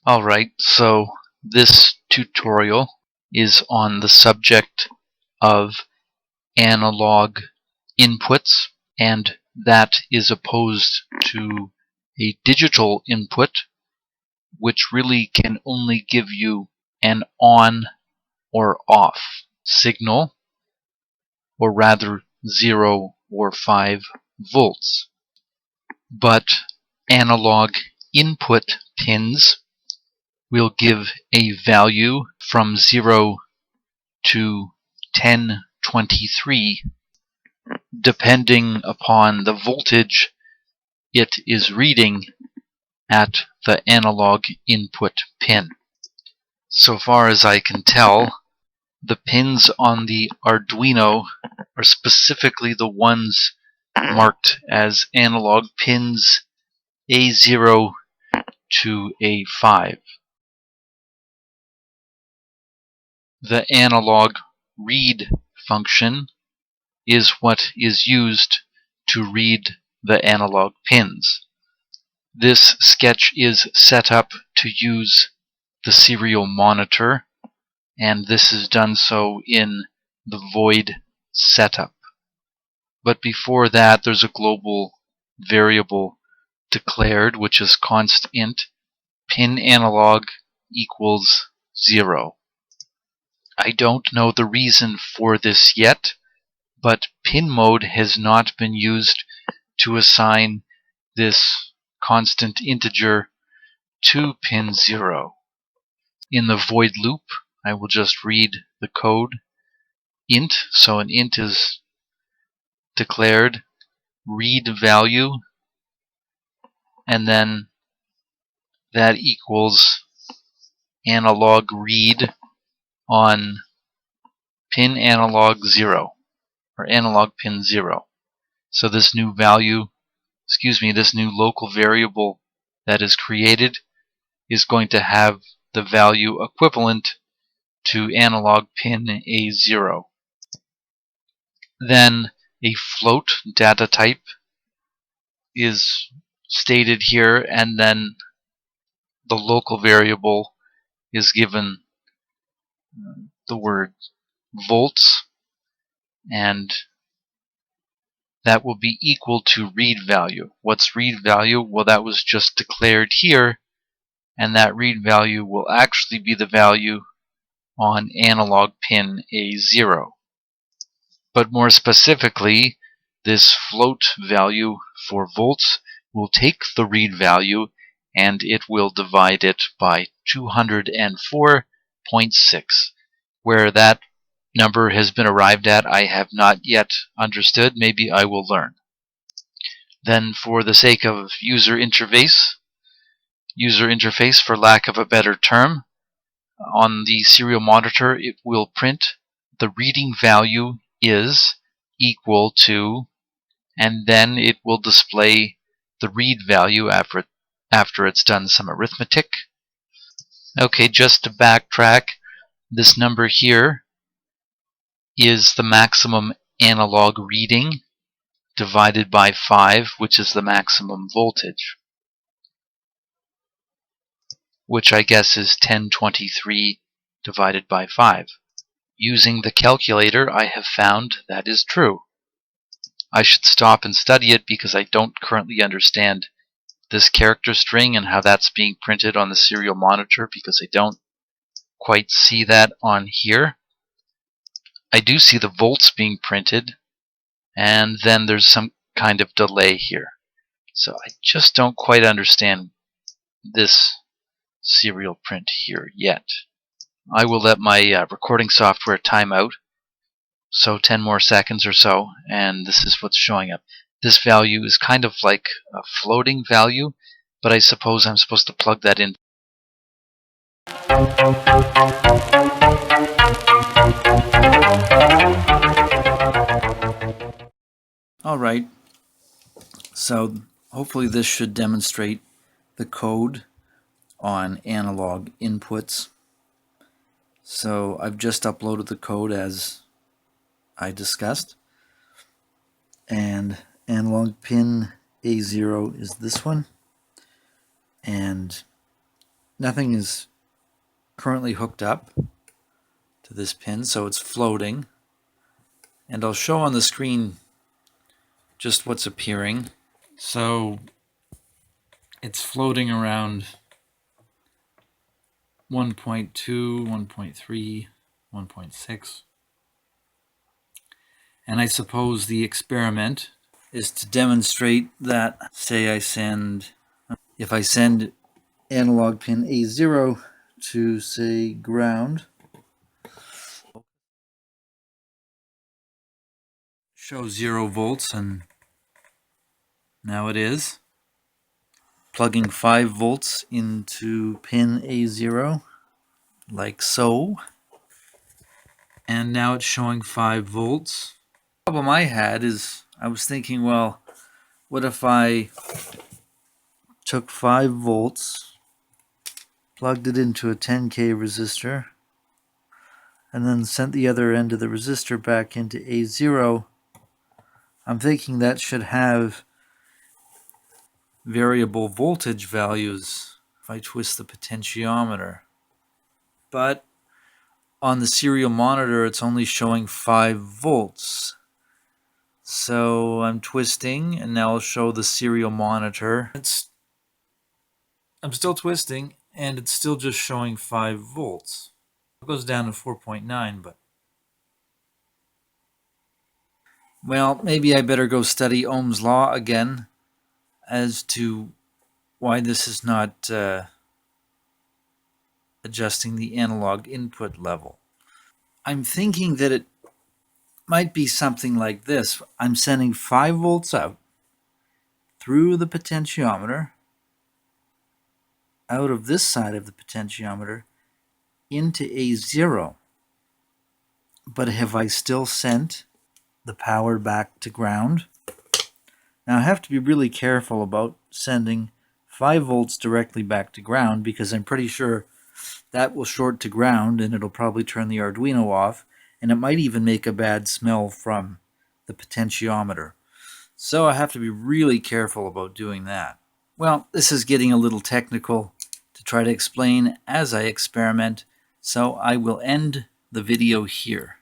Alright, so this tutorial is on the subject of analog inputs, and that is opposed to a digital input, which really can only give you an on or off signal, or rather 0 or 5 volts. But analog input pins will give a value from 0 to 1023 depending upon the voltage it is reading at the analog input pin. So far as I can tell, the pins on the Arduino are specifically the ones marked as analog pins A0 to A5. The analog read function is what is used to read the analog pins. This sketch is set up to use the serial monitor, and this is done so in the void setup. But before that, there's a global variable declared, which is const int pin analog equals 0. I don't know the reason for this yet, but pin mode has not been used to assign this constant integer to pin 0. In the void loop, I will just read the code int, so an int is declared, read value, and then that equals analog read on pin analog 0, or analog pin 0. So this new value, this new local variable that is created is going to have the value equivalent to analog pin A0. Then a float data type is stated here, and then the local variable is given the word volts, and that will be equal to read value. What's read value? Well, that was just declared here, and that read value will actually be the value on analog pin A0. But more specifically, this float value for volts will take the read value and it will divide it by 204.6. Where that number has been arrived at, I have not yet understood. Maybe I will learn. Then, for the sake of user interface for lack of a better term, on the serial monitor it will print the reading value is equal to, and then it will display the read value after it's done some arithmetic. Okay, just to backtrack, this number here is the maximum analog reading divided by 5, which is the maximum voltage, which I guess is 1023 divided by 5. Using the calculator, I have found that is true. I should stop and study it because I don't currently understand this character string and how that's being printed on the serial monitor, because I don't quite see that on here. I do see the volts being printed, and then there's some kind of delay here. So I just don't quite understand this serial print here yet. I will let my recording software time out, so 10 more seconds or so, and this is what's showing up. This value is kind of like a floating value, but I suppose I'm supposed to plug that in. Alright, so hopefully this should demonstrate the code on analog inputs. So I've just uploaded the code as I discussed, and and analog pin A0 is this one, and nothing is currently hooked up to this pin, so it's floating. And I'll show on the screen just what's appearing. So it's floating around 1.2, 1.3, 1.6. And I suppose the experiment is to demonstrate that, say if I send analog pin A0 to, say, ground, show 0 volts, and now it is. Plugging 5 volts into pin A0, like so. And now it's showing 5 volts. The problem I had is I was thinking, well, what if I took 5 volts, plugged it into a 10K resistor, and then sent the other end of the resistor back into A0. I'm thinking that should have variable voltage values if I twist the potentiometer. But on the serial monitor, it's only showing 5 volts. So I'm twisting, and now I'll show the serial monitor. I'm still twisting, and it's still just showing 5 volts. It goes down to 4.9, but... well, maybe I better go study Ohm's law again as to why this is not adjusting the analog input level. I'm thinking that it might be something like this. I'm sending 5 volts out through the potentiometer, out of this side of the potentiometer, into A0. But have I still sent the power back to ground? Now I have to be really careful about sending 5 volts directly back to ground, because I'm pretty sure that will short to ground and it'll probably turn the Arduino off, and it might even make a bad smell from the potentiometer. So I have to be really careful about doing that. Well, this is getting a little technical to try to explain as I experiment, so I will end the video here.